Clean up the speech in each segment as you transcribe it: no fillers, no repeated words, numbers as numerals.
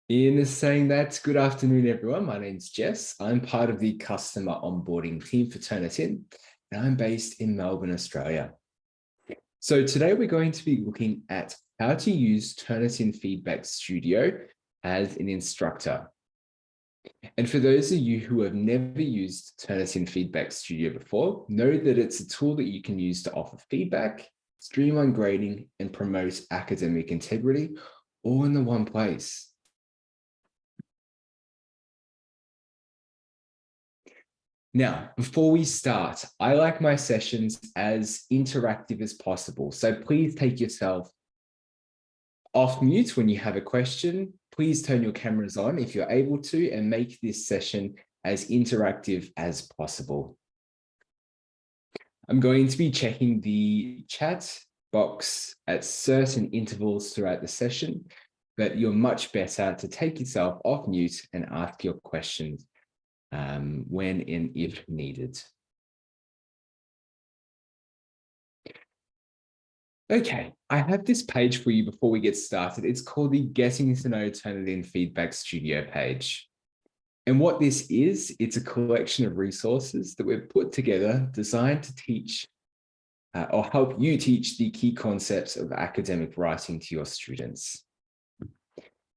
In saying that, good afternoon, everyone. My name's Jess. I'm part of the customer onboarding team for Turnitin, and I'm based in Melbourne, Australia. So today we're going to be looking at how to use Turnitin Feedback Studio as an instructor. And for those of you who have never used Turnitin Feedback Studio before, know that it's a tool that you can use to offer feedback, streamline grading, and promote academic integrity all in the one place. Now, before we start, I like my sessions as interactive as possible. So please take yourself off mute when you have a question. Please turn your cameras on if you're able to, and make this session as interactive as possible. I'm going to be checking the chat box at certain intervals throughout the session, but you're much better to take yourself off mute and ask your questions when and if needed. Okay, I have this page for you before we get started. It's called the Getting to Know Turnitin Feedback Studio page. And what this is, it's a collection of resources that we've put together designed to teach or help you teach the key concepts of academic writing to your students.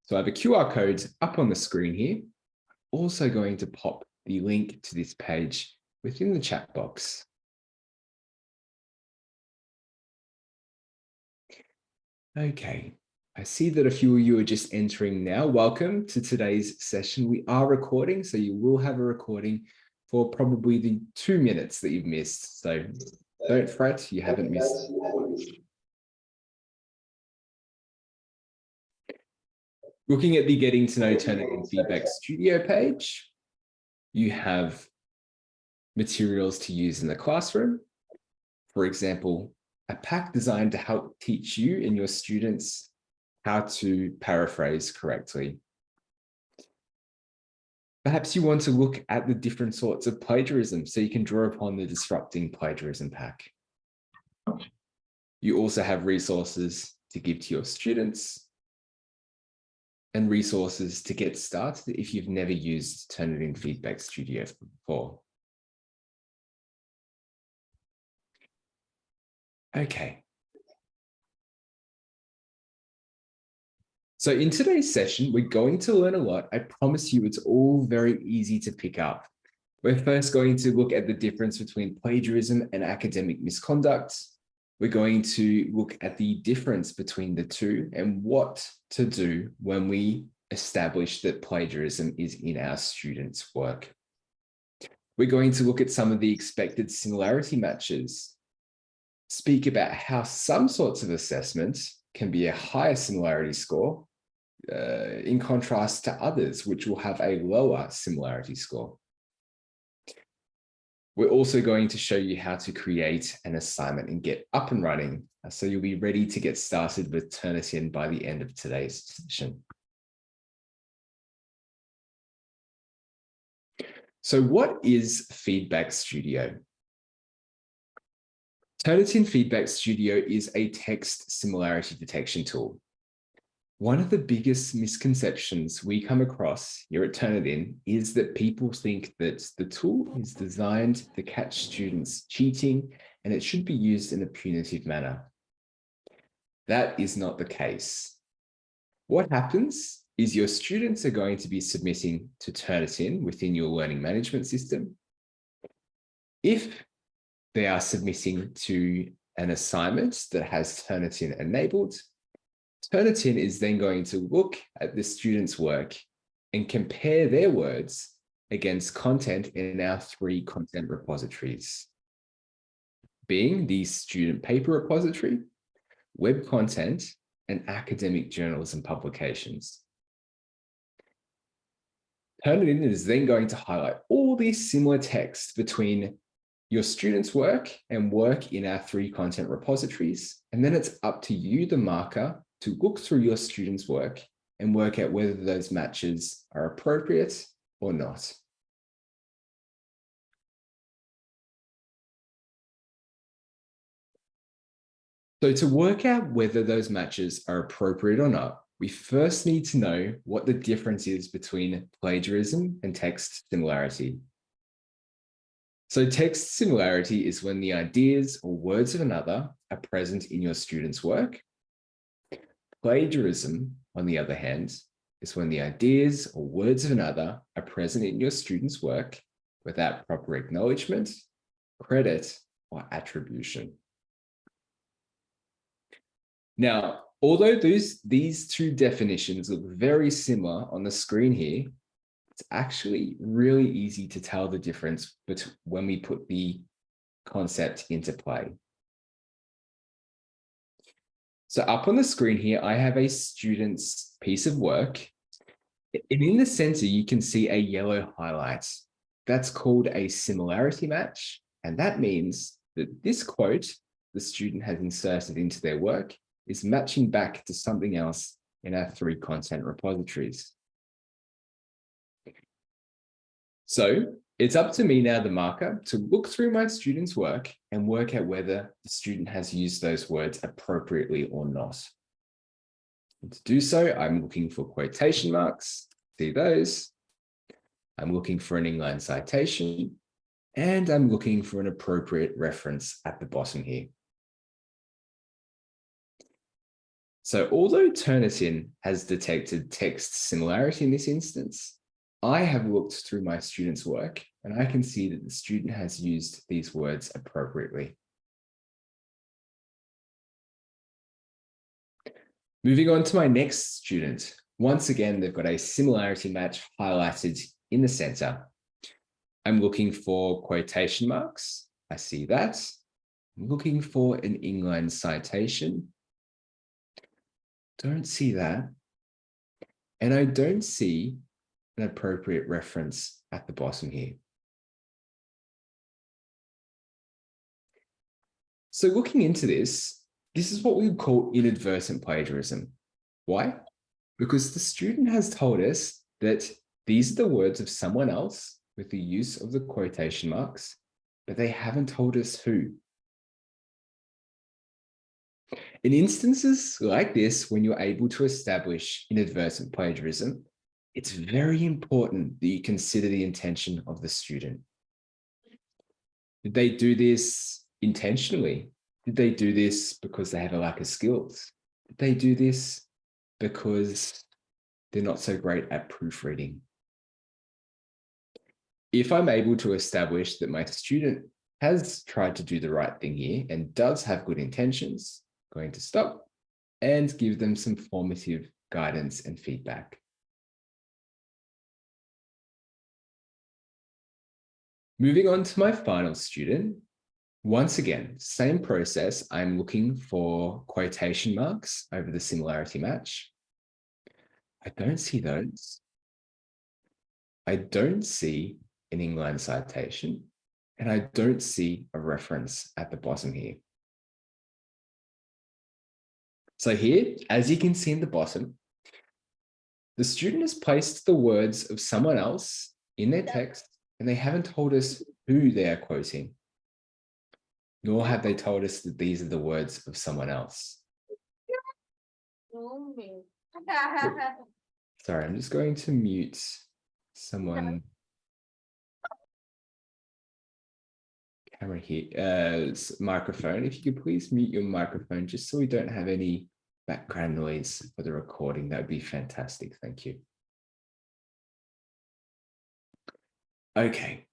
So I have a QR code up on the screen here. Also going to pop the link to this page within the chat box. Okay, I see that a few of you are just entering now. Welcome to today's session. We are recording, so you will have a recording for probably the 2 minutes that you've missed. So don't fret, you haven't missed. Looking at the Getting to Know Turnitin Feedback Studio page, you have materials to use in the classroom. For example, a pack designed to help teach you and your students how to paraphrase correctly. Perhaps you want to look at the different sorts of plagiarism so you can draw upon the Disrupting Plagiarism pack. You also have resources to give to your students and resources to get started if you've never used Turnitin Feedback Studio before. Okay. So in today's session, we're going to learn a lot. I promise you it's all very easy to pick up. We're first going to look at the difference between plagiarism and academic misconduct. We're going to look at the difference between the two and what to do when we establish that plagiarism is in our students' work. We're going to look at some of the expected similarity matches, speak about how some sorts of assessments can be a higher similarity score in contrast to others, which will have a lower similarity score. We're also going to show you how to create an assignment and get up and running, so you'll be ready to get started with Turnitin by the end of today's session. So what is Feedback Studio? Turnitin Feedback Studio is a text similarity detection tool. One of the biggest misconceptions we come across here at Turnitin is that people think that the tool is designed to catch students cheating and it should be used in a punitive manner. That is not the case. What happens is your students are going to be submitting to Turnitin within your learning management system. If they are submitting to an assignment that has Turnitin enabled, Turnitin is then going to look at the student's work and compare their words against content in our 3 content repositories, being the student paper repository, web content, and academic journals and publications. Turnitin is then going to highlight all these similar texts between your students' work and work in our 3 content repositories, and then it's up to you, the marker, to look through your students' work and work out whether those matches are appropriate or not. So to work out whether those matches are appropriate or not, we first need to know what the difference is between plagiarism and text similarity. So text similarity is when the ideas or words of another are present in your student's work. Plagiarism, on the other hand, is when the ideas or words of another are present in your student's work without proper acknowledgement, credit, or attribution. Now, although these two definitions look very similar on the screen here, it's actually really easy to tell the difference when we put the concept into play. So up on the screen here, I have a student's piece of work. And in the center, you can see a yellow highlight. That's called a similarity match. And that means that this quote the student has inserted into their work is matching back to something else in our 3 content repositories. So it's up to me now, the marker, to look through my student's work and work out whether the student has used those words appropriately or not. And to do so, I'm looking for quotation marks, see those. I'm looking for an inline citation, and I'm looking for an appropriate reference at the bottom here. So although Turnitin has detected text similarity in this instance, I have looked through my student's work and I can see that the student has used these words appropriately. Moving on to my next student. Once again, they've got a similarity match highlighted in the center. I'm looking for quotation marks. I see that. I'm looking for an inline citation. Don't see that. And I don't see an appropriate reference at the bottom here. So looking into this is what we would call inadvertent plagiarism. Why? Because the student has told us that these are the words of someone else with the use of the quotation marks, but they haven't told us who. In instances like this, when you're able to establish inadvertent plagiarism, it's very important that you consider the intention of the student. Did they do this intentionally? Did they do this because they have a lack of skills? Did they do this because they're not so great at proofreading? If I'm able to establish that my student has tried to do the right thing here and does have good intentions, I'm going to stop and give them some formative guidance and feedback. Moving on to my final student. Once again, same process. I'm looking for quotation marks over the similarity match. I don't see those. I don't see an inline citation, and I don't see a reference at the bottom here. So here, as you can see in the bottom, the student has placed the words of someone else in their text, and they haven't told us who they are quoting, nor have they told us that these are the words of someone else. Sorry, I'm just going to mute someone. Camera here, microphone. If you could please mute your microphone just so we don't have any background noise for the recording, that would be fantastic. Thank you. Okay.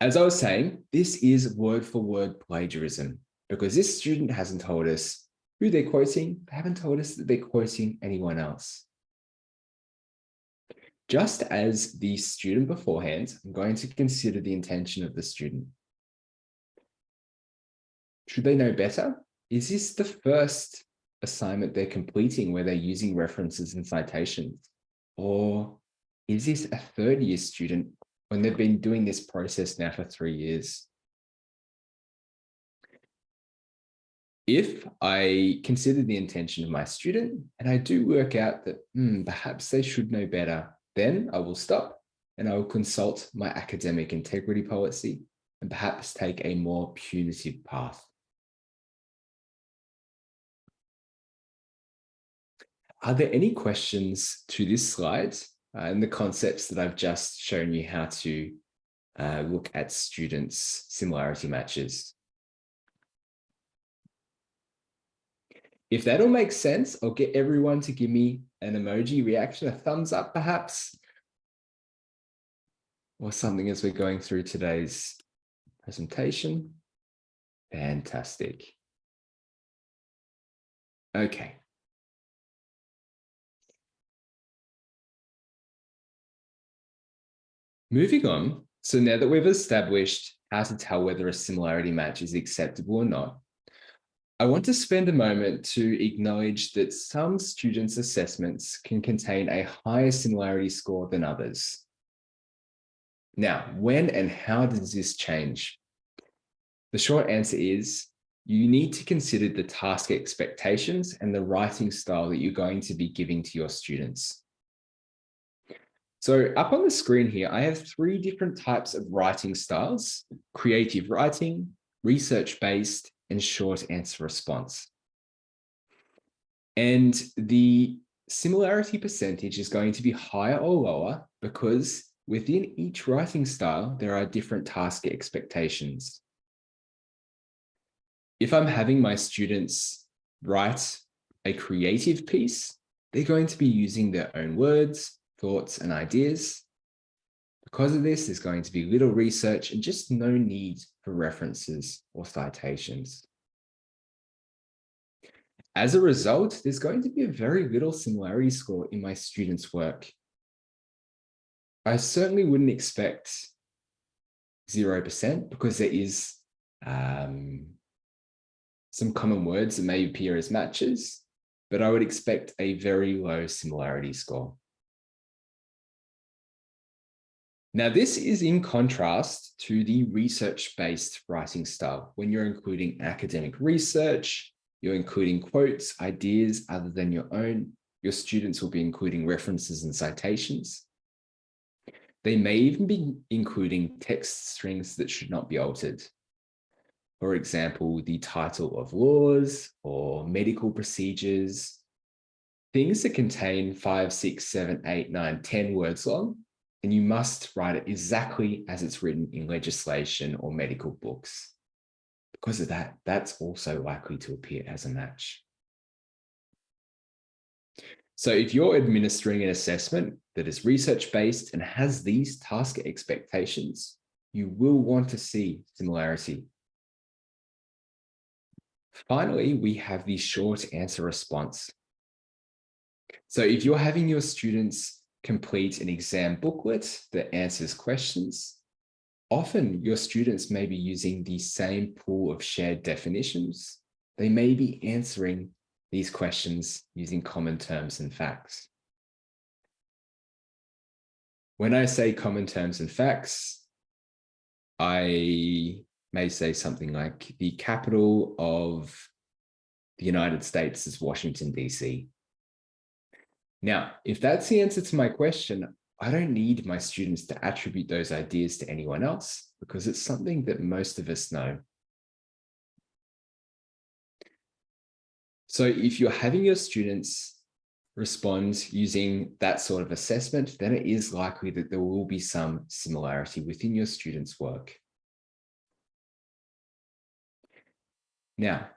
As I was saying, this is word for word plagiarism because this student hasn't told us who they're quoting, they haven't told us that they're quoting anyone else. Just as the student beforehand, I'm going to consider the intention of the student. Should they know better? Is this the first assignment they're completing where they're using references and citations? Or is this a third-year student when they've been doing this process now for 3 years? If I consider the intention of my student and I do work out that perhaps they should know better, then I will stop and I will consult my academic integrity policy and perhaps take a more punitive path. Are there any questions to this slide and the concepts that I've just shown you how to look at students' similarity matches? If that all makes sense, I'll get everyone to give me an emoji reaction, a thumbs up perhaps, or something as we're going through today's presentation. Fantastic. Okay. Moving on. So now that we've established how to tell whether a similarity match is acceptable or not, I want to spend a moment to acknowledge that some students' assessments can contain a higher similarity score than others. Now, when and how does this change? The short answer is you need to consider the task expectations and the writing style that you're going to be giving to your students. So up on the screen here, I have 3 different types of writing styles: creative writing, research-based, and short answer response. And the similarity percentage is going to be higher or lower because within each writing style, there are different task expectations. If I'm having my students write a creative piece, they're going to be using their own words, thoughts, and ideas. Because of this, there's going to be little research and just no need for references or citations. As a result, there's going to be a very little similarity score in my students' work. I certainly wouldn't expect 0% because there is some common words that may appear as matches, but I would expect a very low similarity score. Now, this is in contrast to the research-based writing style. When you're including academic research, you're including quotes, ideas other than your own. Your students will be including references and citations. They may even be including text strings that should not be altered. For example, the title of laws or medical procedures, things that contain 5, 6, 7, 8, 9, 10 words long, and you must write it exactly as it's written in legislation or medical books. Because of that, that's also likely to appear as a match. So if you're administering an assessment that is research-based and has these task expectations, you will want to see similarity. Finally, we have the short answer response. So if you're having your students complete an exam booklet that answers questions, often your students may be using the same pool of shared definitions. They may be answering these questions using common terms and facts. When I say common terms and facts, I may say something like the capital of the United States is Washington, D.C. Now, if that's the answer to my question, I don't need my students to attribute those ideas to anyone else because it's something that most of us know. So if you're having your students respond using that sort of assessment, then it is likely that there will be some similarity within your students' work. Now,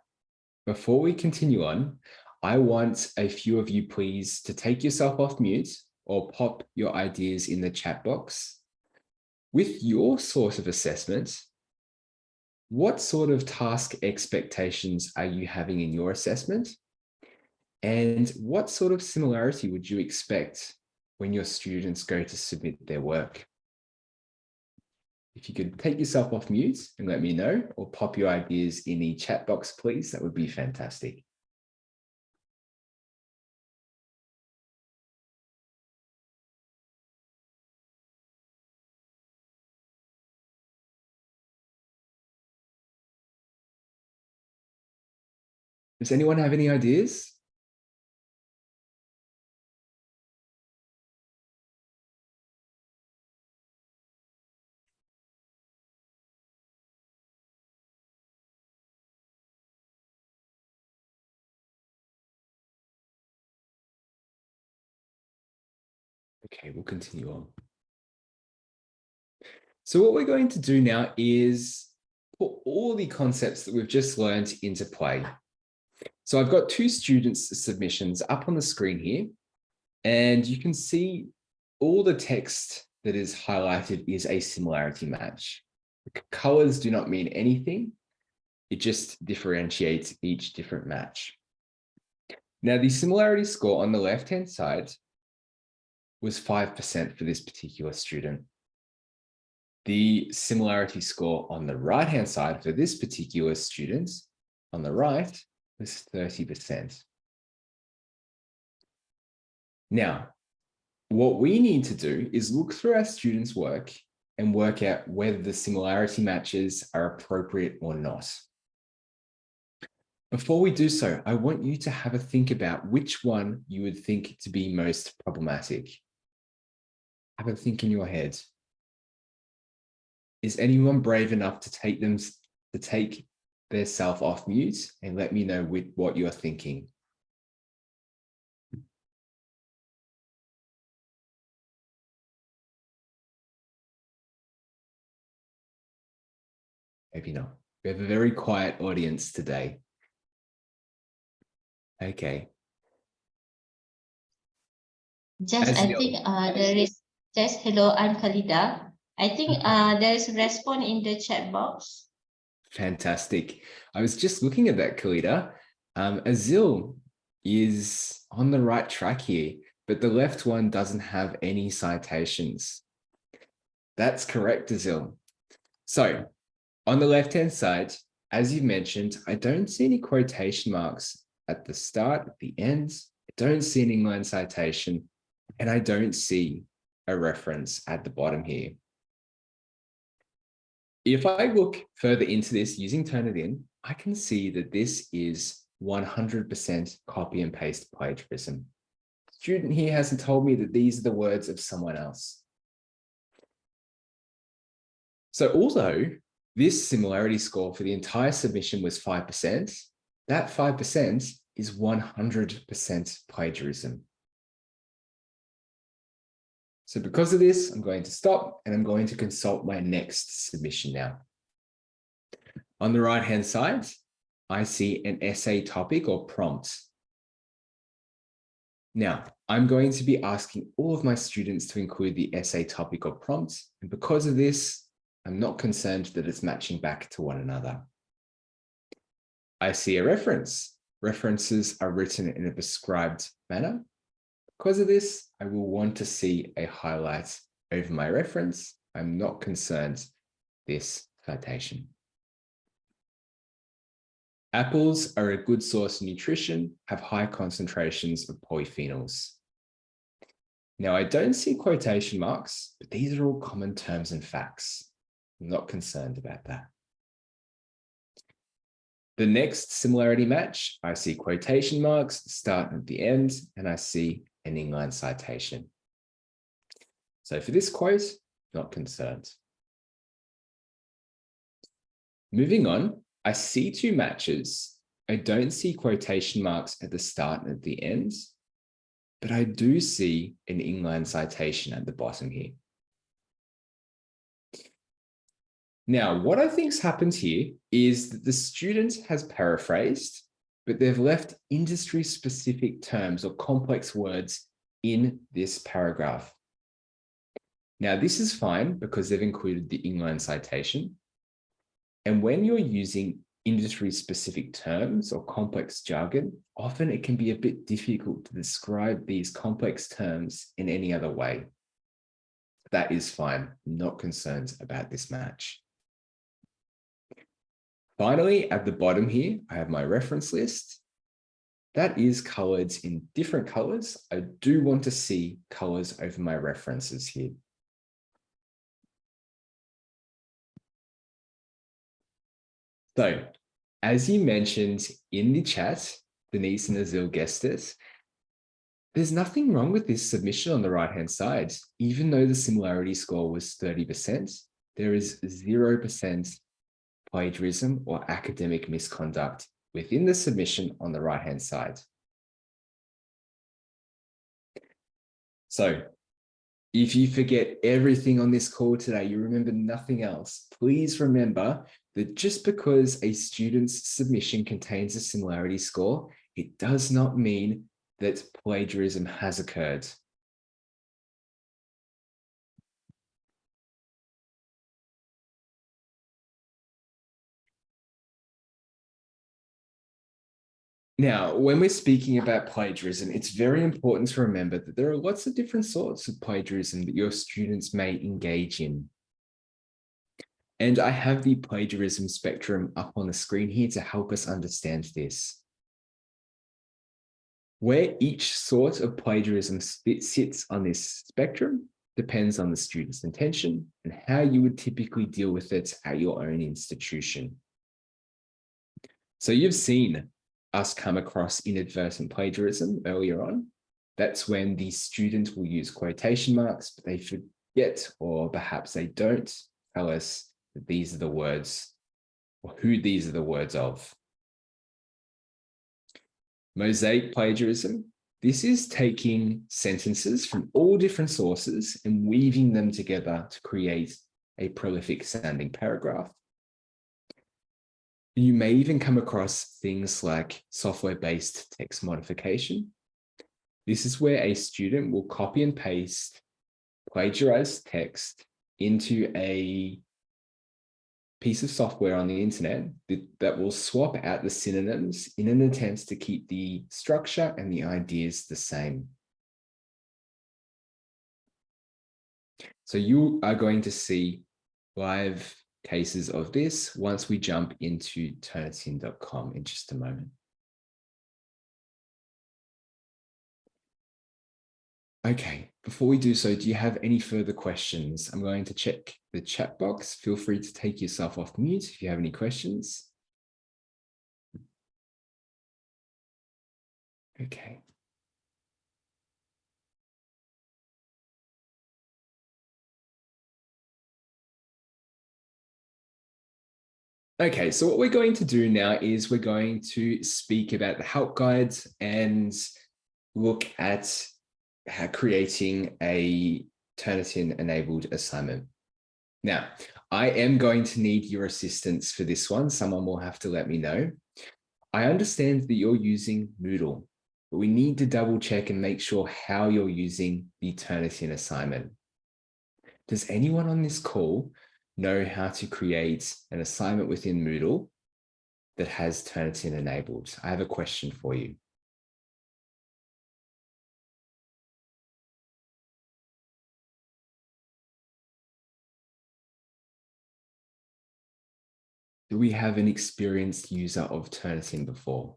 before we continue on, I want a few of you please to take yourself off mute or pop your ideas in the chat box. With your sort of assessment, what sort of task expectations are you having in your assessment? And what sort of similarity would you expect when your students go to submit their work? If you could take yourself off mute and let me know, or pop your ideas in the chat box, please, that would be fantastic. Does anyone have any ideas? Okay, we'll continue on. So what we're going to do now is put all the concepts that we've just learned into play. So I've got two students' submissions up on the screen here, and you can see all the text that is highlighted is a similarity match. The colors do not mean anything. It just differentiates each different match. Now, the similarity score on the left-hand side was 5% for this particular student. The similarity score on the right-hand side for this particular student on the right was 30%. Now, what we need to do is look through our students' work and work out whether the similarity matches are appropriate or not. Before we do so, I want you to have a think about which one you would think to be most problematic. Have a think in your head. Is anyone brave enough to take their self off mute and let me know what you're thinking? Maybe not. We have a very quiet audience today. Okay. Just, I think there is, just hello, I'm Khalida. I think there is a response in the chat box. Fantastic. I was just looking at that, Khalida. Azil is on the right track here, but the left one doesn't have any citations. That's correct, Azil. So on the left-hand side, as you mentioned, I don't see any quotation marks at the start, at the end. I don't see an inline citation, and I don't see a reference at the bottom here. If I look further into this using Turnitin, I can see that this is 100% copy and paste plagiarism. The student here hasn't told me that these are the words of someone else. So although this similarity score for the entire submission was 5%, that 5% is 100% plagiarism. So because of this, I'm going to stop and I'm going to consult my next submission now. On the right-hand side, I see an essay topic or prompt. Now, I'm going to be asking all of my students to include the essay topic or prompt. And because of this, I'm not concerned that it's matching back to one another. I see a reference. References are written in a prescribed manner. Because of this, I will want to see a highlight over my reference. I'm not concerned this citation. Apples are a good source of nutrition, have high concentrations of polyphenols. Now, I don't see quotation marks, but these are all common terms and facts. I'm not concerned about that. The next similarity match, I see quotation marks at the start and at the end, and I see an inline citation. So for this quote, not concerned. Moving on, I see two matches. I don't see quotation marks at the start and at the end, but I do see an inline citation at the bottom here. Now, what I think's happened here is that the student has paraphrased, but they've left industry-specific terms or complex words in this paragraph. Now, this is fine because they've included the inline citation. And when you're using industry-specific terms or complex jargon, often it can be a bit difficult to describe these complex terms in any other way. That is fine. I'm not concerned about this match. Finally, at the bottom here, I have my reference list. That is colored in different colors. I do want to see colors over my references here. So, as you mentioned in the chat, Denise and Azil guessed it, there's nothing wrong with this submission on the right-hand side. Even though the similarity score was 30%, there is 0% plagiarism or academic misconduct within the submission on the right-hand side. So If you forget everything on this call today, you remember nothing else, please remember that just because a student's submission contains a similarity score, it does not mean that plagiarism has occurred. Now, when we're speaking about plagiarism, it's very important to remember that there are lots of different sorts of plagiarism that your students may engage in. And I have the plagiarism spectrum up on the screen here to help us understand this. Where each sort of plagiarism sits on this spectrum depends on the student's intention and how you would typically deal with it at your own institution. So you've seen us come across inadvertent plagiarism earlier on. That's when the student will use quotation marks, but they forget, or perhaps they don't tell us that these are the words or who these are the words of. Mosaic plagiarism. This is taking sentences from all different sources and weaving them together to create a prolific sounding paragraph. You may even come across things like software-based text modification. This is where a student will copy and paste plagiarized text into a piece of software on the internet that will swap out the synonyms in an attempt to keep the structure and the ideas the same. So you are going to see live cases of this once we jump into Turnitin.com in just a moment. Okay, before we do so, do you have any further questions? I'm going to check the chat box. Feel free to take yourself off mute if you have any questions. Okay. Okay, so what we're going to do now is we're going to speak about the help guides and look at creating a Turnitin enabled assignment. Now, I am going to need your assistance for this one. Someone will have to let me know. I understand that you're using Moodle, but we need to double check and make sure how you're using the Turnitin assignment. Does anyone on this call know how to create an assignment within Moodle that has Turnitin enabled? I have a question for you. Do we have an experienced user of Turnitin before?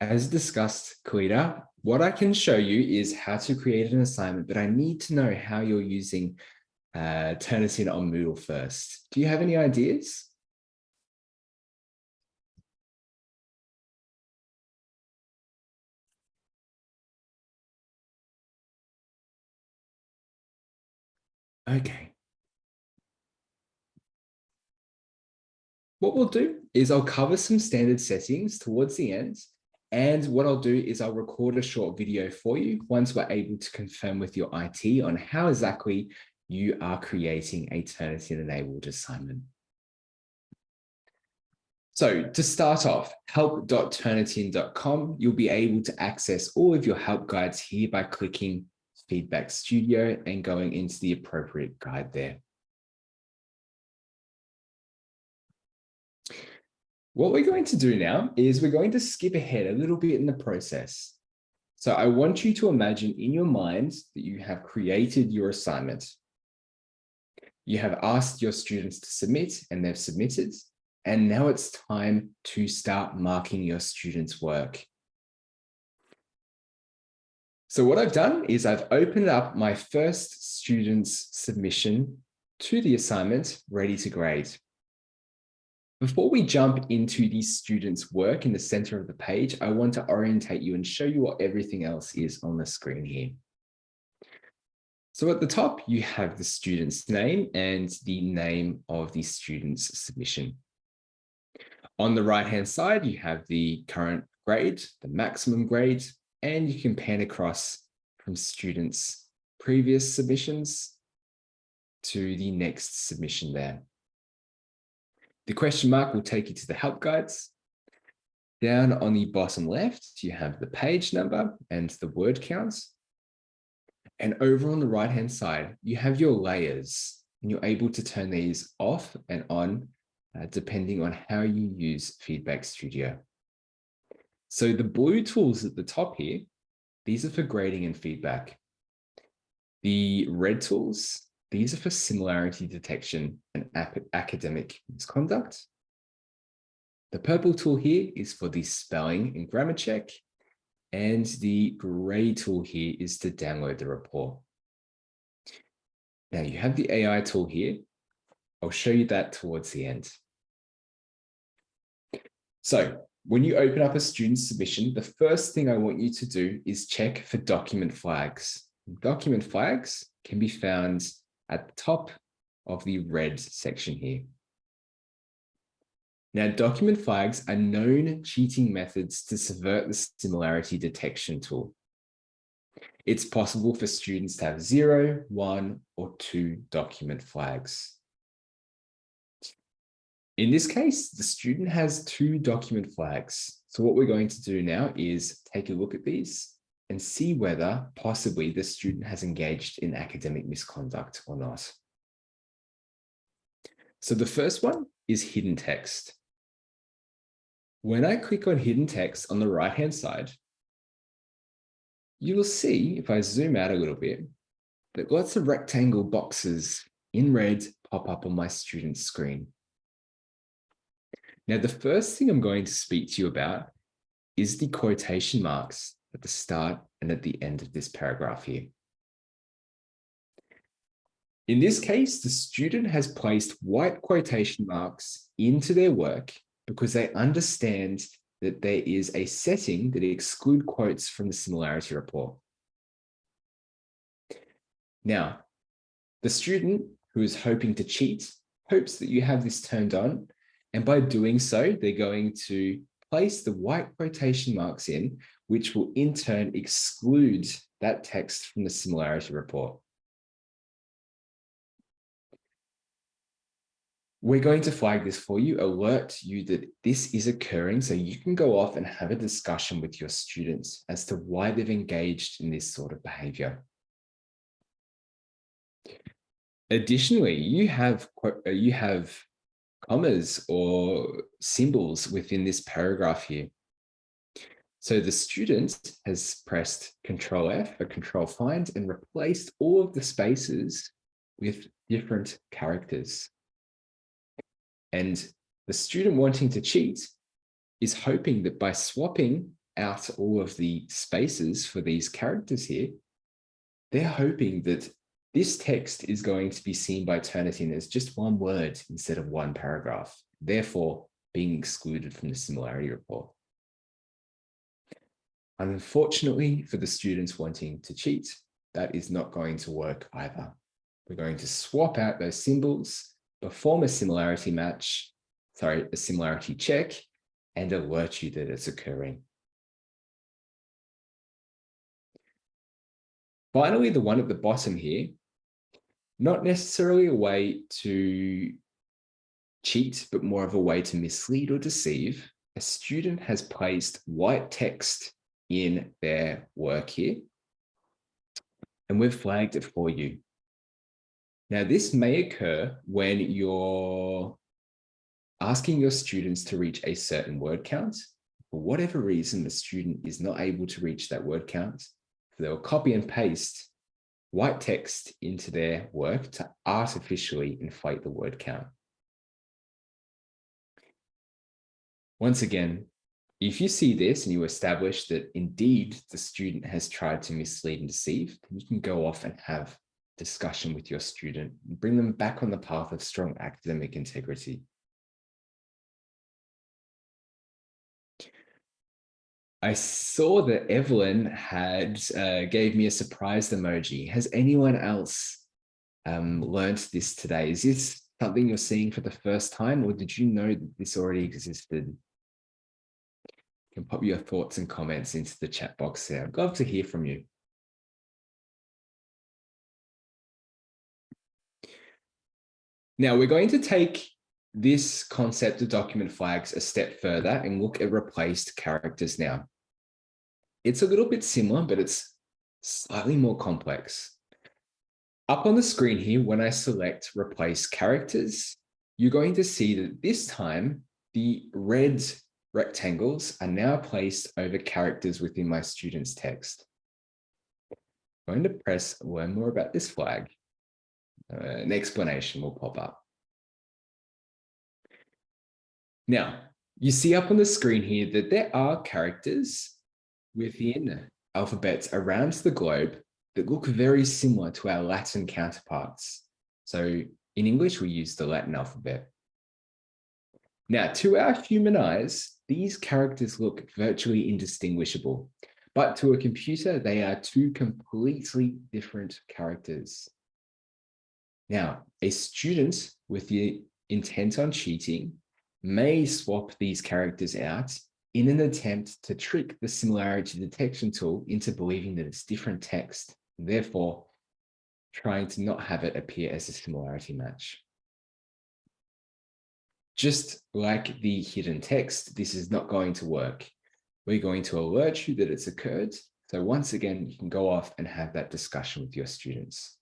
As discussed, Kalita, what I can show you is how to create an assignment, but I need to know how you're using Turnitin on Moodle first. Do you have any ideas? Okay. What we'll do is I'll cover some standard settings towards the end. And what I'll do is I'll record a short video for you once we're able to confirm with your IT on how exactly you are creating a Turnitin enabled assignment. So to start off, help.turnitin.com, you'll be able to access all of your help guides here by clicking Feedback Studio and going into the appropriate guide there. What we're going to do now is we're going to skip ahead a little bit in the process. So I want you to imagine in your mind that you have created your assignment. You have asked your students to submit and they've submitted. And now it's time to start marking your students' work. So what I've done is I've opened up my first student's submission to the assignment, ready to grade. Before we jump into the student's work in the center of the page, I want to orientate you and show you what everything else is on the screen here. So at the top, you have the student's name and the name of the student's submission. On the right-hand side, you have the current grade, the maximum grade, and you can pan across from students' previous submissions to the next submission there. The question mark will take you to the help guides. Down on the bottom left, you have the page number and the word counts. And over on the right-hand side, you have your layers, and you're able to turn these off and on depending on how you use Feedback Studio. So the blue tools at the top here, these are for grading and feedback. The red tools, these are for similarity detection and academic misconduct. The purple tool here is for the spelling and grammar check. And the gray tool here is to download the report. Now you have the AI tool here. I'll show you that towards the end. So when you open up a student submission, the first thing I want you to do is check for document flags. Document flags can be found at the top of the red section here. Now, document flags are known cheating methods to subvert the similarity detection tool. It's possible for students to have 0, 1, or 2 document flags. In this case, the student has 2 document flags. So what we're going to do now is take a look at these and see whether possibly the student has engaged in academic misconduct or not. So the first one is hidden text. When I click on hidden text on the right-hand side, you will see, if I zoom out a little bit, that lots of rectangle boxes in red pop up on my student's screen. Now, the first thing I'm going to speak to you about is the quotation marks at the start and at the end of this paragraph here. In this case, the student has placed white quotation marks into their work because they understand that there is a setting that excludes quotes from the similarity report. Now, the student who is hoping to cheat hopes that you have this turned on, and by doing so, they're going to place the white quotation marks in, which will in turn exclude that text from the similarity report. We're going to flag this for you, alert you that this is occurring so you can go off and have a discussion with your students as to why they've engaged in this sort of behavior. Additionally, you have commas or symbols within this paragraph here. So the student has pressed Control F or Control Find and replaced all of the spaces with different characters. And the student wanting to cheat is hoping that by swapping out all of the spaces for these characters here, they're hoping that this text is going to be seen by Turnitin as just one word instead of one paragraph, therefore being excluded from the similarity report. Unfortunately, for the students wanting to cheat, that is not going to work either. We're going to swap out those symbols, perform a similarity check, and alert you that it's occurring. Finally, the one at the bottom here, not necessarily a way to cheat, but more of a way to mislead or deceive. A student has placed white text in their work here, and we've flagged it for you. Now, this may occur when you're asking your students to reach a certain word count. For whatever reason, the student is not able to reach that word count. So they'll copy and paste white text into their work to artificially inflate the word count. Once again, if you see this and you establish that indeed the student has tried to mislead and deceive, then you can go off and have discussion with your student and bring them back on the path of strong academic integrity. I saw that Evelyn had gave me a surprised emoji. Has anyone else learnt this today? Is this something you're seeing for the first time, or did you know that this already existed? You can pop your thoughts and comments into the chat box there. I'd love to hear from you. Now we're going to take this concept of document flags a step further and look at replaced characters now. It's a little bit similar, but it's slightly more complex. Up on the screen here, when I select replace characters, you're going to see that this time the red rectangles are now placed over characters within my student's text. I'm going to press learn more about this flag. An explanation will pop up. Now, you see up on the screen here that there are characters within alphabets around the globe that look very similar to our Latin counterparts. So in English, we use the Latin alphabet. Now, to our human eyes, these characters look virtually indistinguishable, but to a computer, they are two completely different characters. Now, a student with the intent on cheating may swap these characters out in an attempt to trick the similarity detection tool into believing that it's different text, therefore trying to not have it appear as a similarity match. Just like the hidden text, this is not going to work. We're going to alert you that it's occurred. So once again, you can go off and have that discussion with your students.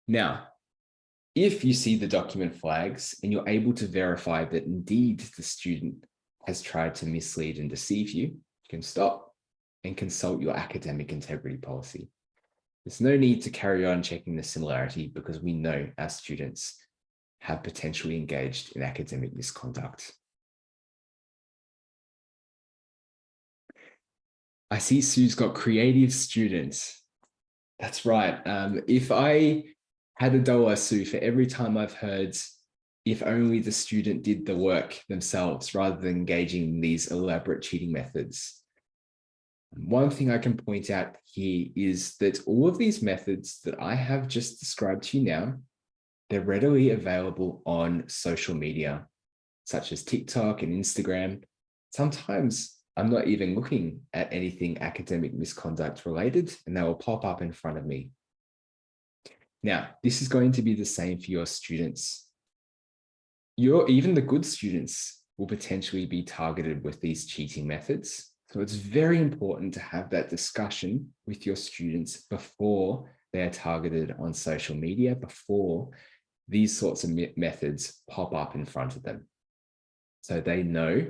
Now, if you see the document flags and you're able to verify that indeed the student has tried to mislead and deceive you, you can stop and consult your academic integrity policy. There's no need to carry on checking the similarity because we know our students have potentially engaged in academic misconduct. I see Sue's got creative students. That's right. If I had $1, Sue, for every time I've heard if only the student did the work themselves rather than engaging in these elaborate cheating methods. One thing I can point out here is that all of these methods that I have just described to you now, they're readily available on social media, such as TikTok and Instagram. Sometimes I'm not even looking at anything academic misconduct related, and they will pop up in front of me. Now, this is going to be the same for your students. Even the good students will potentially be targeted with these cheating methods. So it's very important to have that discussion with your students before they are targeted on social media, before these sorts of methods pop up in front of them. So they know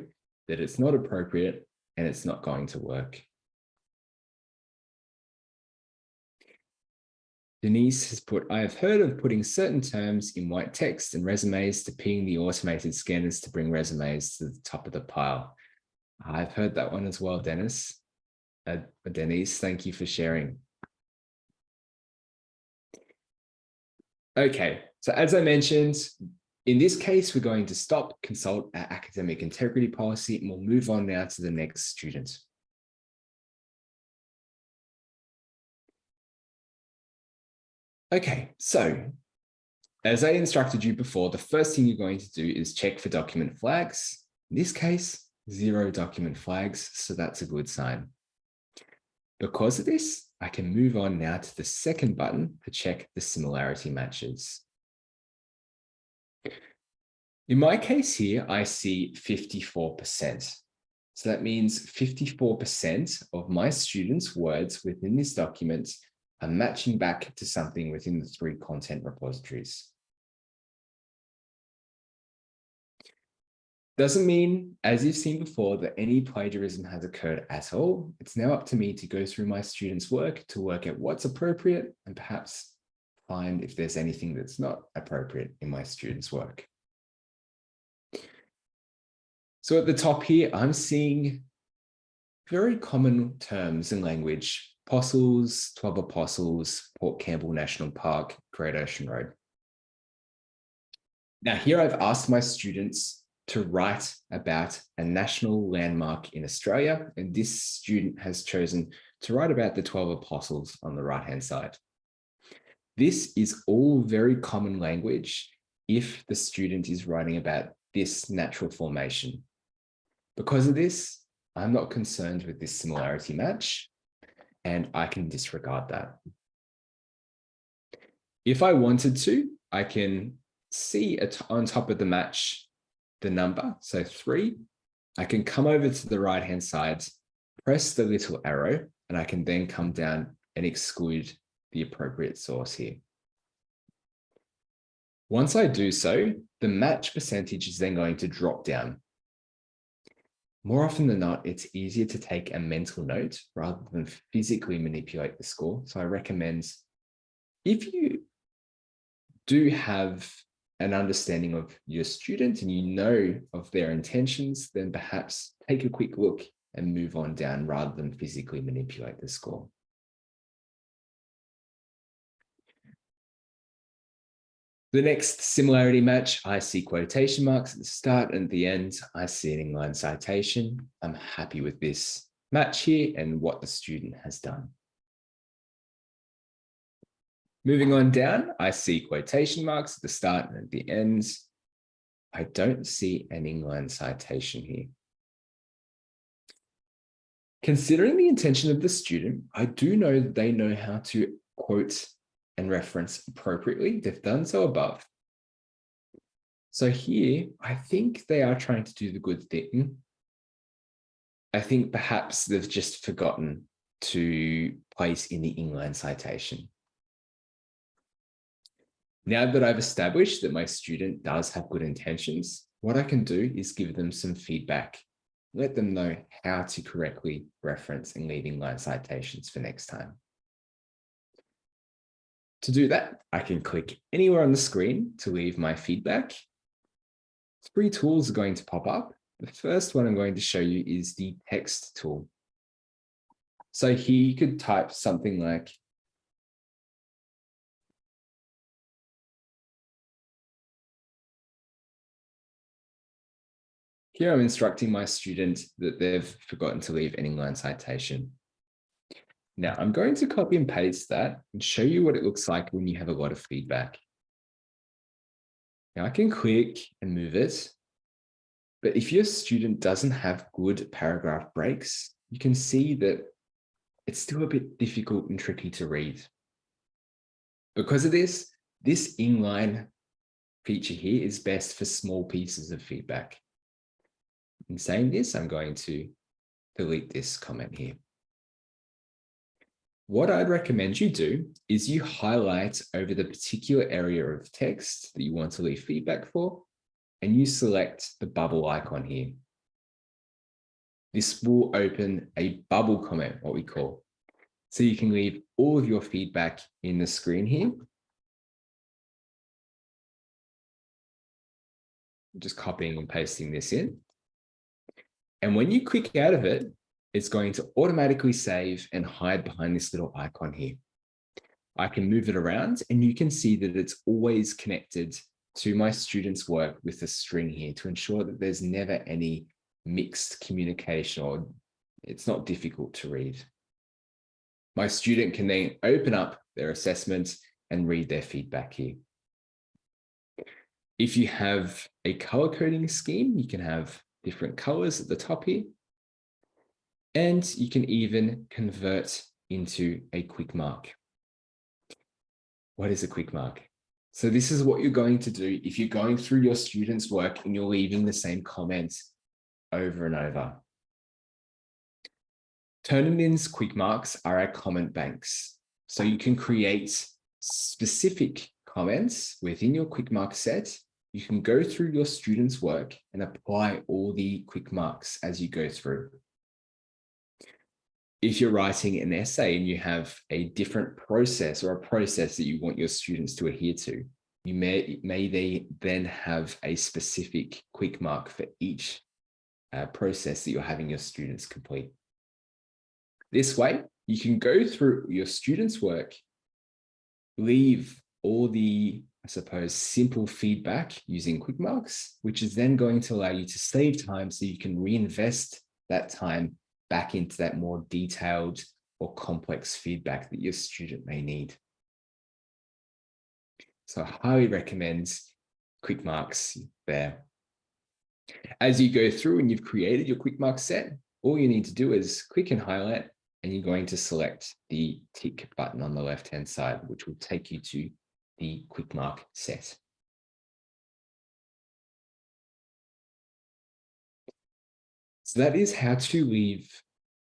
that it's not appropriate and it's not going to work. Denise has put, I have heard of putting certain terms in white text and resumes to ping the automated scanners to bring resumes to the top of the pile. I've heard that one as well, Dennis. Denise, thank you for sharing. Okay, so as I mentioned, in this case, we're going to stop, consult our academic integrity policy, and we'll move on now to the next student. Okay, so as I instructed you before, the first thing you're going to do is check for document flags. In this case, 0 document flags, so that's a good sign. Because of this, I can move on now to the second button to check the similarity matches. In my case here, I see 54%. So that means 54% of my students' words within this document are matching back to something within the 3 content repositories. Doesn't mean, as you've seen before, that any plagiarism has occurred at all. It's now up to me to go through my students' work to work out what's appropriate and perhaps find if there's anything that's not appropriate in my students' work. So at the top here, I'm seeing very common terms in language: apostles, 12 apostles, Port Campbell National Park, Great Ocean Road. Now here I've asked my students to write about a national landmark in Australia, and this student has chosen to write about the 12 apostles on the right-hand side. This is all very common language if the student is writing about this natural formation. Because of this, I'm not concerned with this similarity match, and I can disregard that. If I wanted to, I can see on top of the match the number, so 3. I can come over to the right-hand side, press the little arrow, and I can then come down and exclude the appropriate source here. Once I do so, the match percentage is then going to drop down. More often than not, it's easier to take a mental note rather than physically manipulate the score. So I recommend, if you do have an understanding of your student and you know of their intentions, then perhaps take a quick look and move on down rather than physically manipulate the score. The next similarity match, I see quotation marks at the start and at the end. I see an inline citation. I'm happy with this match here and what the student has done. Moving on down, I see quotation marks at the start and at the end. I don't see an inline citation here. Considering the intention of the student, I do know that they know how to quote and reference appropriately. They've done so above. So here, I think they are trying to do the good thing. I think perhaps they've just forgotten to place in the inline citation. Now that I've established that my student does have good intentions, what I can do is give them some feedback. Let them know how to correctly reference and leave inline citations for next time. To do that, I can click anywhere on the screen to leave my feedback. 3 tools are going to pop up. The first one I'm going to show you is the text tool. So here you could type something like, here I'm instructing my student that they've forgotten to leave an inline citation. Now I'm going to copy and paste that and show you what it looks like when you have a lot of feedback. Now I can click and move it, but if your student doesn't have good paragraph breaks, you can see that it's still a bit difficult and tricky to read. Because of this inline feature here is best for small pieces of feedback. In saying this, I'm going to delete this comment here. What I'd recommend you do is you highlight over the particular area of text that you want to leave feedback for, and you select the bubble icon here. This will open a bubble comment, what we call. So you can leave all of your feedback in the screen here. Just copying and pasting this in. And when you click out of it, it's going to automatically save and hide behind this little icon here. I can move it around and you can see that it's always connected to my student's work with a string here to ensure that there's never any mixed communication or it's not difficult to read. My student can then open up their assessment and read their feedback here. If you have a color coding scheme, you can have different colors at the top here. And you can even convert into a quick mark. What is a quick mark? So this is what you're going to do if you're going through your students' work and you're leaving the same comments over and over. Turnitin's quick marks are our comment banks. So you can create specific comments within your quick mark set. You can go through your students' work and apply all the quick marks as you go through. If you're writing an essay and you have a different process or a process that you want your students to adhere to, you may then have a specific quick mark for each process that you're having your students complete. This way, you can go through your students' work, leave all the, I suppose, simple feedback using quick marks, which is then going to allow you to save time so you can reinvest that time back into that more detailed or complex feedback that your student may need. So I highly recommend quick marks there. As you go through and you've created your quick mark set, all you need to do is click and highlight, and you're going to select the tick button on the left-hand side, which will take you to the quick mark set. So that is how to leave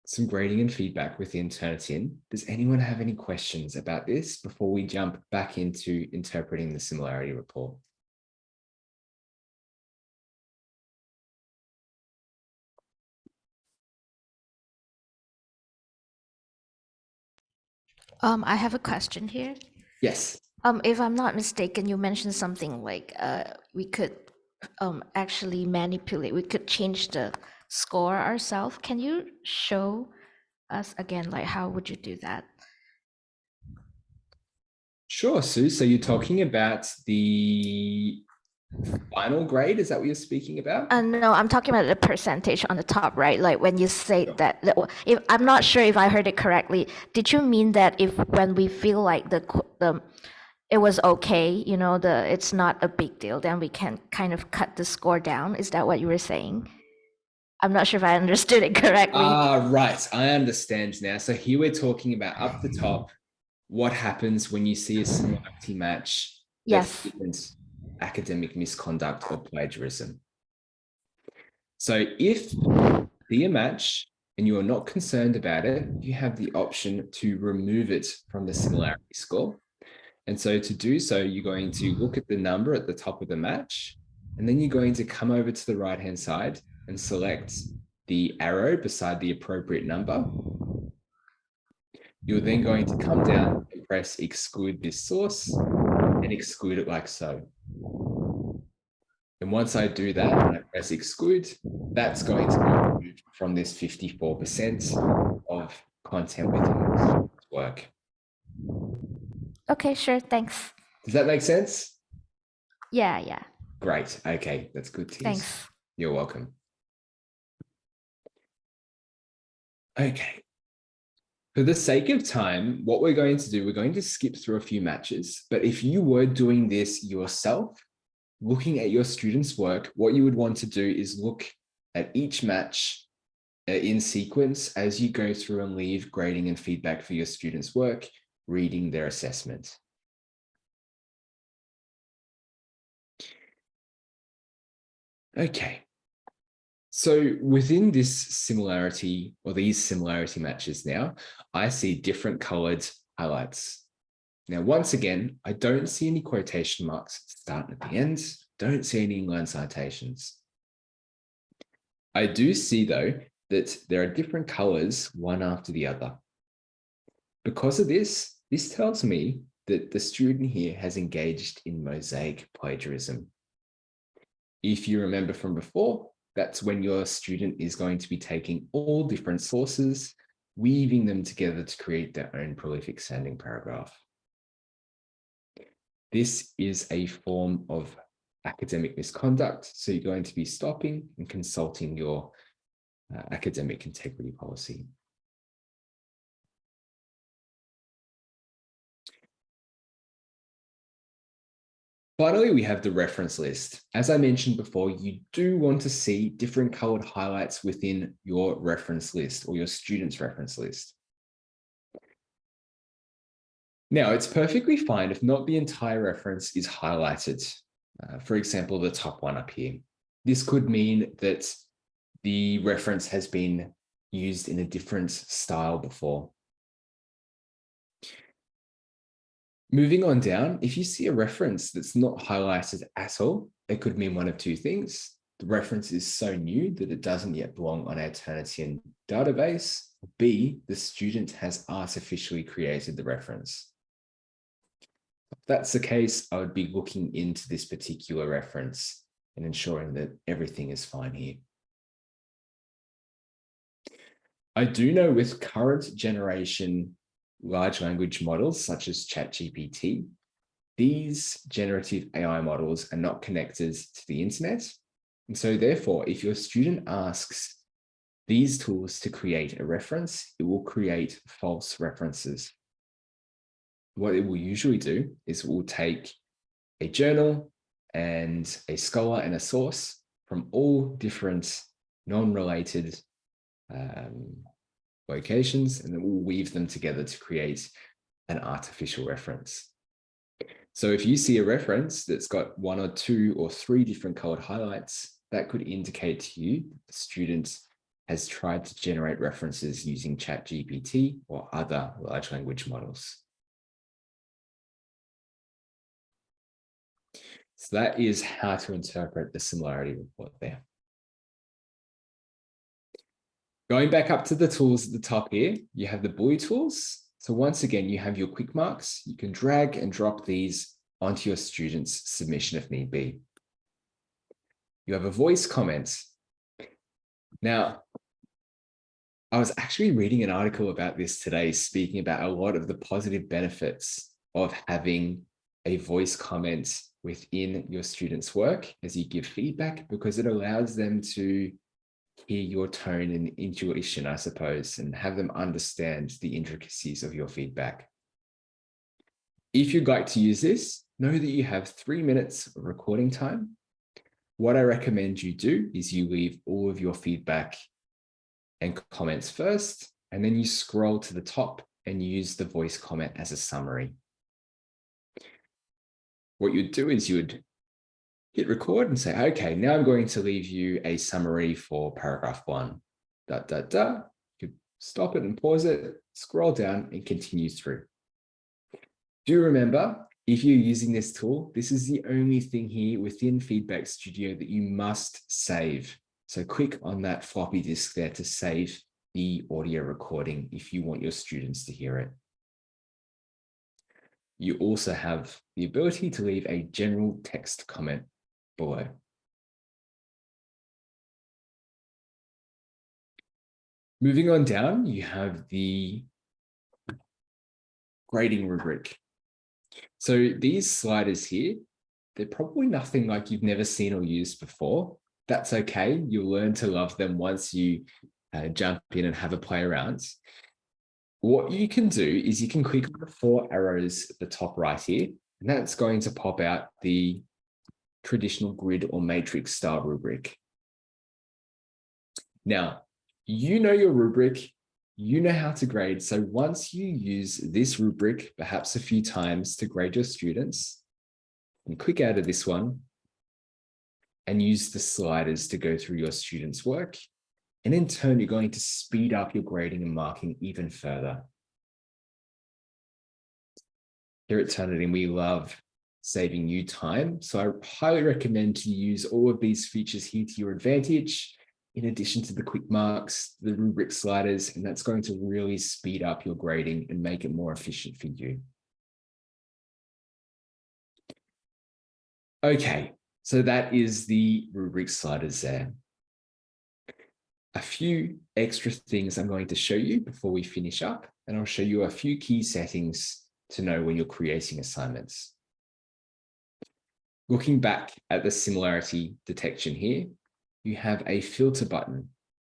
some grading and feedback within Turnitin. Does anyone have any questions about this before we jump back into interpreting the similarity report? I have a question here. Yes. If I'm not mistaken, you mentioned something like we could actually manipulate, we could change the score ourselves. Can you show us again, like how would you do that? Sure, Sue. So you're talking about the final grade? Is that what you're speaking about? No, I'm talking about the percentage on the top right. Like when you say Sure. that, if I'm not sure if I heard it correctly, did you mean that if when we feel like the it was okay, you know, it's not a big deal, then we can kind of cut the score down? Is that what you were saying? I'm not sure if I understood it correctly. Right. I understand now. So here we're talking about up the top, what happens when you see a similarity match that Yes. isn't academic misconduct or plagiarism. So if you see a match and you are not concerned about it, you have the option to remove it from the similarity score. And so to do so, you're going to look at the number at the top of the match, and then you're going to come over to the right-hand side and select the arrow beside the appropriate number. You're then going to come down and press exclude this source and exclude it like so. And once I do that and I press exclude, that's going to be removed from this 54% of content within this work. Okay, sure, thanks. Does that make sense? Yeah. Great. Okay, that's good to hear. Thanks. You're welcome. Okay. For the sake of time, what we're going to do, we're going to skip through a few matches. But if you were doing this yourself, looking at your students' work, what you would want to do is look at each match in sequence as you go through and leave grading and feedback for your students' work, reading their assessment. Okay. So within this similarity or these similarity matches now, I see different colored highlights. Now, once again, I don't see any quotation marks starting at the end, don't see any inline citations. I do see, though, that there are different colors one after the other. Because of this, this tells me that the student here has engaged in mosaic plagiarism. If you remember from before, that's when your student is going to be taking all different sources, weaving them together to create their own prolific sounding paragraph. This is a form of academic misconduct, so you're going to be stopping and consulting your academic integrity policy. Finally, we have the reference list. As I mentioned before, you do want to see different colored highlights within your reference list or your student's reference list. Now, it's perfectly fine if not the entire reference is highlighted. For example, the top one up here. This could mean that the reference has been used in a different style before. Moving on down, if you see a reference that's not highlighted at all, it could mean one of two things. The reference is so new that it doesn't yet belong on our Turnitin database. B, the student has artificially created the reference. If that's the case, I would be looking into this particular reference and ensuring that everything is fine here. I do know with current generation large language models such as ChatGPT, these generative AI models are not connected to the internet. And so therefore, if your student asks these tools to create a reference, it will create false references. What it will usually do is it will take a journal and a scholar and a source from all different non-related locations, and then we'll weave them together to create an artificial reference. So if you see a reference that's got 1 or 2 or 3 different colored highlights, that could indicate to you the student has tried to generate references using ChatGPT or other large language models. So that is how to interpret the similarity report there. Going back up to the tools at the top here, you have the bully tools. So once again, you have your quick marks. You can drag and drop these onto your student's submission if need be. You have a voice comment. Now, I was actually reading an article about this today, speaking about a lot of the positive benefits of having a voice comment within your students' work as you give feedback, because it allows them to hear your tone and intuition, I suppose, and have them understand the intricacies of your feedback. If you'd like to use this, know that you have 3 minutes of recording time. What I recommend you do is you leave all of your feedback and comments first, and then you scroll to the top and use the voice comment as a summary. What you'd do is you would hit record and say, okay, now I'm going to leave you a summary for paragraph 1. You stop it and pause it, scroll down and continue through. Do remember, if you're using this tool, this is the only thing here within Feedback Studio that you must save. So click on that floppy disk there to save the audio recording if you want your students to hear it. You also have the ability to leave a general text comment below. Moving on down, you have the grading rubric. So these sliders here, they're probably nothing like you've never seen or used before. That's okay. You'll learn to love them once you jump in and have a play around. What you can do is you can click on the 4 arrows at the top right here, and that's going to pop out the traditional grid or matrix style rubric. Now, you know your rubric, you know how to grade. So once you use this rubric, perhaps a few times to grade your students, and click out of this one and use the sliders to go through your students' work. And in turn, you're going to speed up your grading and marking even further. Here at Turnitin, we love saving you time. So I highly recommend to use all of these features here to your advantage, in addition to the quick marks, the rubric sliders, and that's going to really speed up your grading and make it more efficient for you. Okay, so that is the rubric sliders there. A few extra things I'm going to show you before we finish up, and I'll show you a few key settings to know when you're creating assignments. Looking back at the similarity detection here, you have a filter button,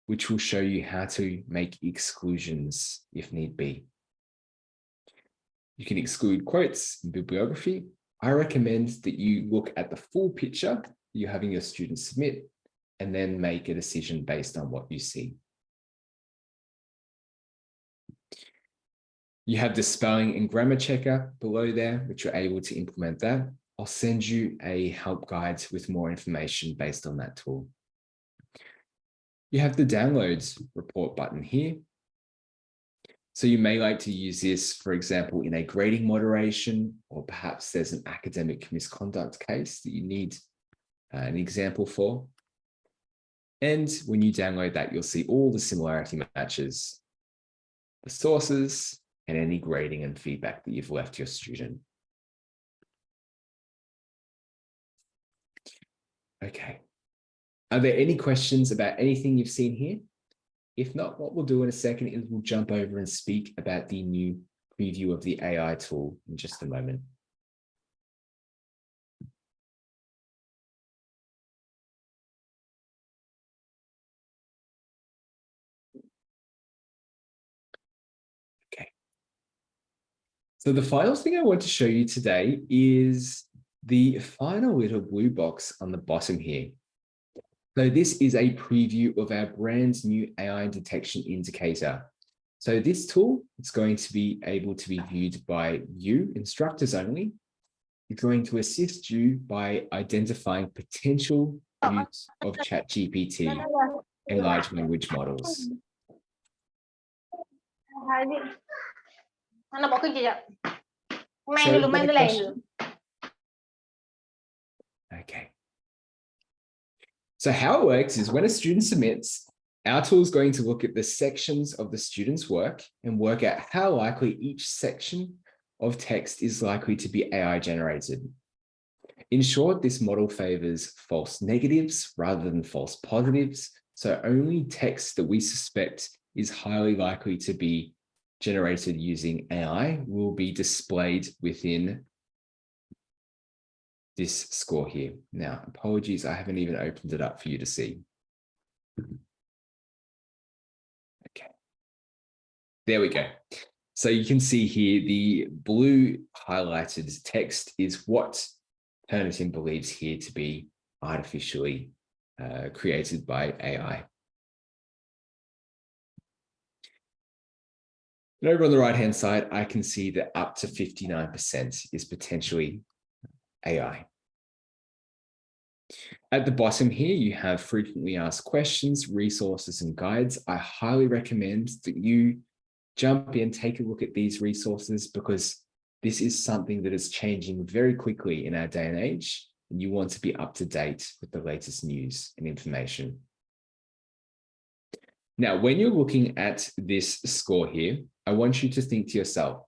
which will show you how to make exclusions if need be. You can exclude quotes and bibliography. I recommend that you look at the full picture you're having your students submit and then make a decision based on what you see. You have the spelling and grammar checker below there, which you're able to implement that. I'll send you a help guide with more information based on that tool. You have the downloads report button here. So you may like to use this, for example, in a grading moderation, or perhaps there's an academic misconduct case that you need an example for. And when you download that, you'll see all the similarity matches, the sources, and any grading and feedback that you've left your student. Okay. Are there any questions about anything you've seen here? If not, what we'll do in a second is we'll jump over and speak about the new preview of the AI tool in just a moment. Okay. So the final thing I want to show you today is The final little blue box on the bottom here. So this is a preview of our brand new AI detection indicator. So this tool is going to be able to be viewed by you, instructors only. It's going to assist you by identifying potential use of ChatGPT and large language models. Okay. So how it works is when a student submits, our tool is going to look at the sections of the student's work and work out how likely each section of text is likely to be AI generated. In short, this model favors false negatives rather than false positives. So only text that we suspect is highly likely to be generated using AI will be displayed within this score here. Now, apologies, I haven't even opened it up for you to see. Okay, there we go. So you can see here the blue highlighted text is what Turnitin believes here to be artificially created by AI. And over on the right-hand side, I can see that up to 59% is potentially AI. At the bottom here, you have frequently asked questions, resources, and guides. I highly recommend that you jump in, take a look at these resources, because this is something that is changing very quickly in our day and age, and you want to be up to date with the latest news and information. Now, when you're looking at this score here, I want you to think to yourself,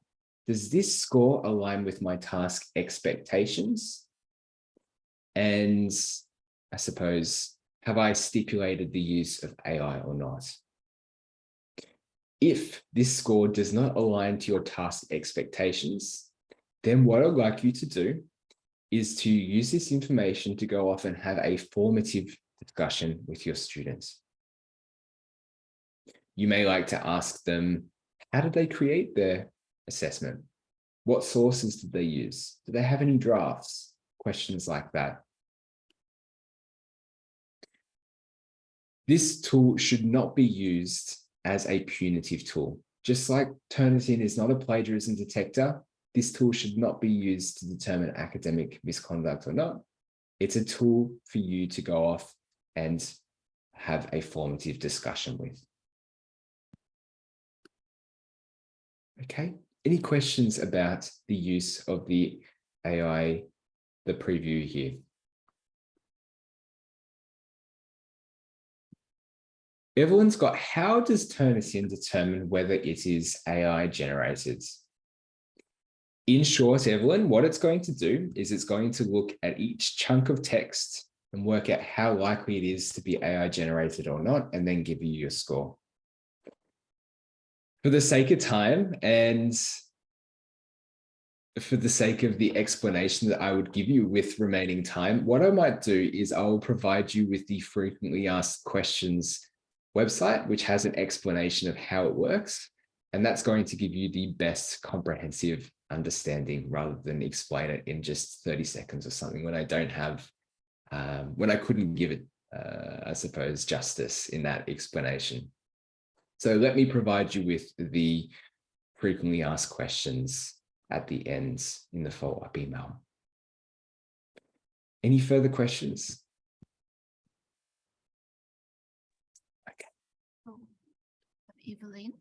does this score align with my task expectations? And I suppose, have I stipulated the use of AI or not? If this score does not align to your task expectations, then what I'd like you to do is to use this information to go off and have a formative discussion with your students. You may like to ask them, how did they create their assessment? What sources did they use? Do they have any drafts? Questions like that. This tool should not be used as a punitive tool. Just like Turnitin is not a plagiarism detector, this tool should not be used to determine academic misconduct or not. It's a tool for you to go off and have a formative discussion with. Okay, any questions about the use of the AI, the preview here? Evelyn's got, how does Turnitin determine whether it is AI generated? In short, Evelyn, what it's going to do is it's going to look at each chunk of text and work out how likely it is to be AI generated or not, and then give you your score. For the sake of time and for the sake of the explanation that I would give you with remaining time, what I might do is I will provide you with the frequently asked questions website, which has an explanation of how it works. And that's going to give you the best comprehensive understanding rather than explain it in just 30 seconds or something when I don't have, when I couldn't give it, I suppose, justice in that explanation. So let me provide you with the frequently asked questions at the end in the follow-up email. Any further questions? Okay. Evelyn,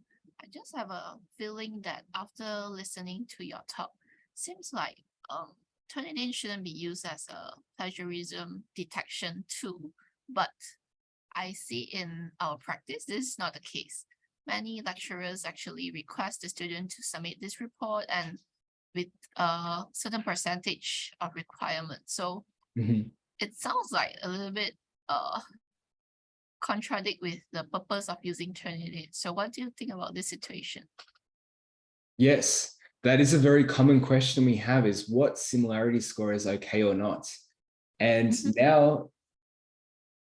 I just have a feeling that after listening to your talk, seems like Turnitin shouldn't be used as a plagiarism detection tool, but I see in our practice, this is not the case. Many lecturers actually request the student to submit this report and with a certain percentage of requirements. So it sounds like a little bit contradict with the purpose of using Turnitin. So what do you think about this situation? Yes, that is a very common question we have, is what similarity score is okay or not? And now,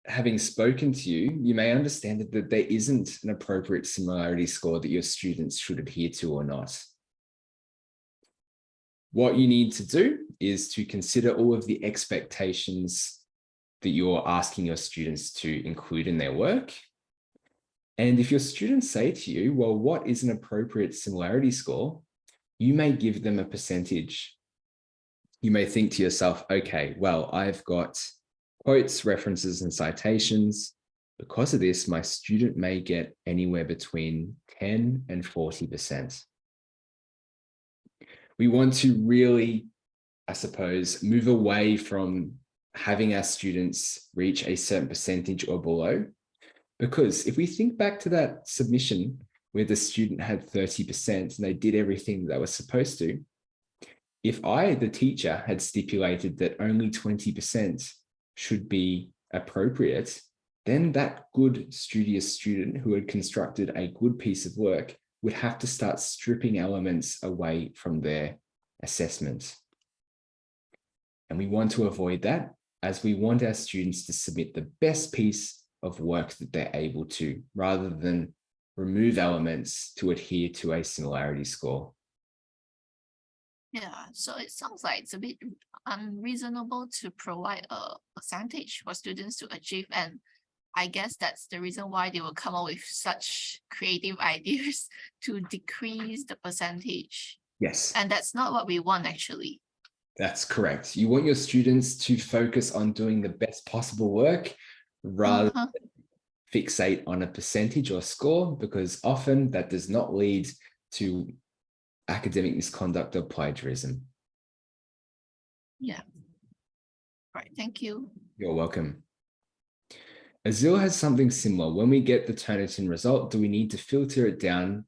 having spoken to you, you may understand that there isn't an appropriate similarity score that your students should adhere to or not. What you need to do is to consider all of the expectations that you're asking your students to include in their work. And if your students say to you, well, what is an appropriate similarity score? You may give them a percentage. You may think to yourself, okay, well, I've got quotes, references, and citations. Because of this, my student may get anywhere between 10 and 40%. We want to really, I suppose, move away from having our students reach a certain percentage or below. Because if we think back to that submission where the student had 30% and they did everything they were supposed to, if I, the teacher, had stipulated that only 20% should be appropriate, then that good, studious student who had constructed a good piece of work would have to start stripping elements away from their assessment. And we want to avoid that, as we want our students to submit the best piece of work that they're able to, rather than remove elements to adhere to a similarity score. Yeah, so it sounds like it's a bit unreasonable to provide a percentage for students to achieve. And I guess that's the reason why they will come up with such creative ideas to decrease the percentage. Yes. And that's not what we want, actually. That's correct. You want your students to focus on doing the best possible work rather than fixate on a percentage or score, because often that does not lead to academic misconduct or plagiarism. Yeah. Right. Thank you. You're welcome. Azil has something similar. When we get the Turnitin result, do we need to filter it down,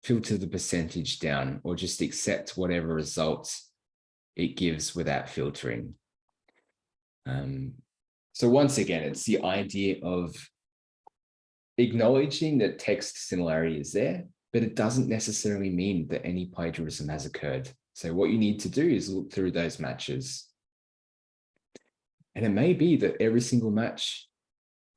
filter the percentage down, or just accept whatever results it gives without filtering? So once again, it's the idea of acknowledging that text similarity is there, but it doesn't necessarily mean that any plagiarism has occurred. So what you need to do is look through those matches. And it may be that every single match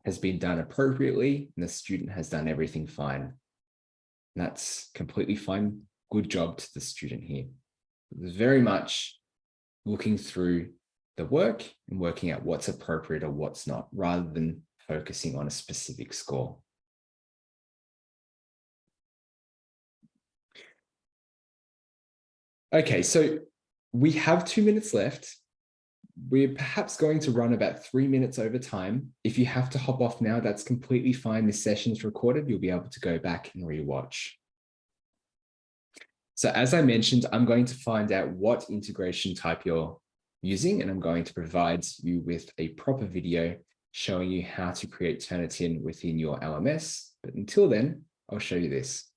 has been done appropriately and the student has done everything fine. And that's completely fine. Good job to the student here. There's very much looking through the work and working out what's appropriate or what's not, rather than focusing on a specific score. Okay, so we have 2 minutes left. We're perhaps going to run about 3 minutes over time. If you have to hop off now, that's completely fine. This session is recorded. You'll be able to go back and rewatch. So as I mentioned, I'm going to find out what integration type you're using, and I'm going to provide you with a proper video showing you how to create Turnitin within your LMS. But until then, I'll show you this.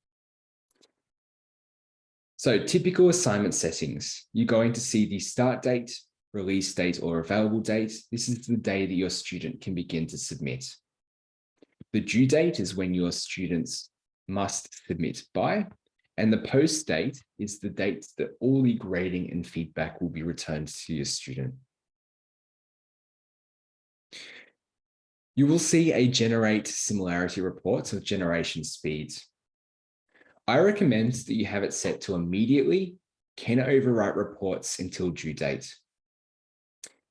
So typical assignment settings, you're going to see the start date, release date, or available date. This is the day that your student can begin to submit. The due date is when your students must submit by, and the post date is the date that all the grading and feedback will be returned to your student. You will see a generate similarity report or generation speed. I recommend that you have it set to immediately, can overwrite reports until due date.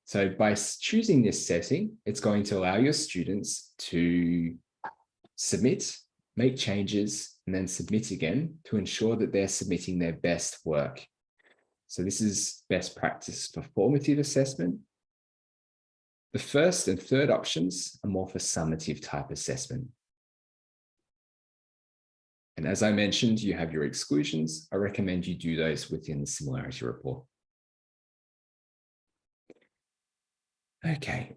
So by choosing this setting, it's going to allow your students to submit, make changes, and then submit again to ensure that they're submitting their best work. So this is best practice for formative assessment. The first and third options are more for summative type assessment. And as I mentioned, you have your exclusions. I recommend you do those within the similarity report. Okay.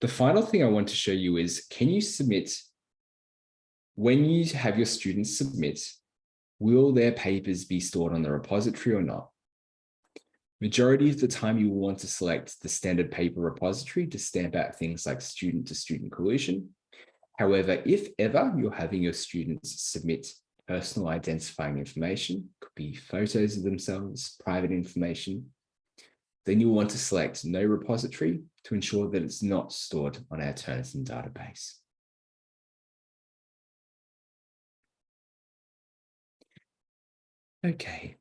The final thing I want to show you is, can you submit, when you have your students submit, will their papers be stored on the repository or not? Majority of the time, you will want to select the standard paper repository to stamp out things like student-to-student collusion. However, if ever you're having your students submit personal identifying information, could be photos of themselves, private information, then you'll want to select no repository to ensure that it's not stored on our Turnitin database. Okay.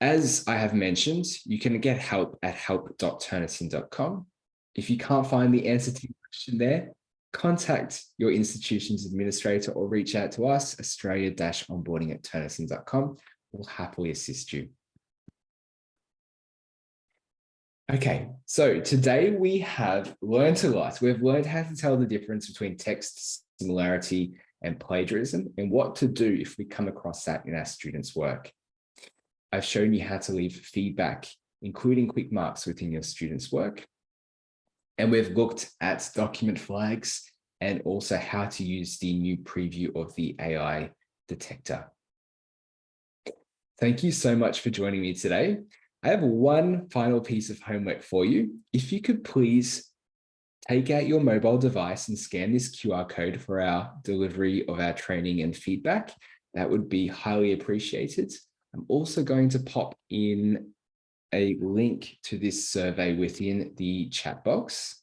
As I have mentioned, you can get help at help.turnitin.com. If you can't find the answer to your question there, contact your institution's administrator or reach out to us, australia-onboarding@turnitin.com. We'll happily assist you. Okay, so today we have learned a lot. We've learned how to tell the difference between text similarity and plagiarism and what to do if we come across that in our students' work. I've shown you how to leave feedback, including quick marks within your students' work. And we've looked at document flags and also how to use the new preview of the AI detector. Thank you so much for joining me today. I have one final piece of homework for you. If you could please take out your mobile device and scan this QR code for our delivery of our training and feedback, that would be highly appreciated. I'm also going to pop in a link to this survey within the chat box.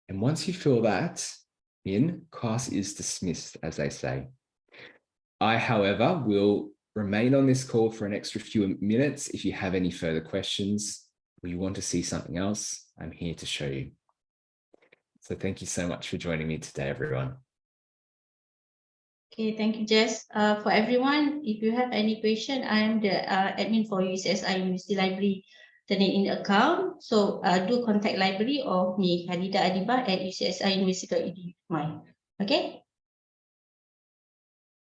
And once you fill that in, class is dismissed, as they say. I, however, will remain on this call for an extra few minutes. If you have any further questions or you want to see something else, I'm here to show you. So thank you so much for joining me today, everyone. Okay, thank you, Jess. For everyone, if you have any question, I am the admin for UCSI University Library Turnitin account. So do contact library or me, Khalida Adiba at ucsiuniversity.edu. Okay?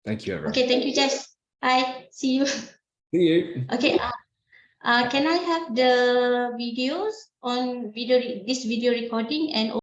Thank you, everyone. Okay, thank you, Jess. Bye. See you. See you. Okay. Can I have the videos on this video recording and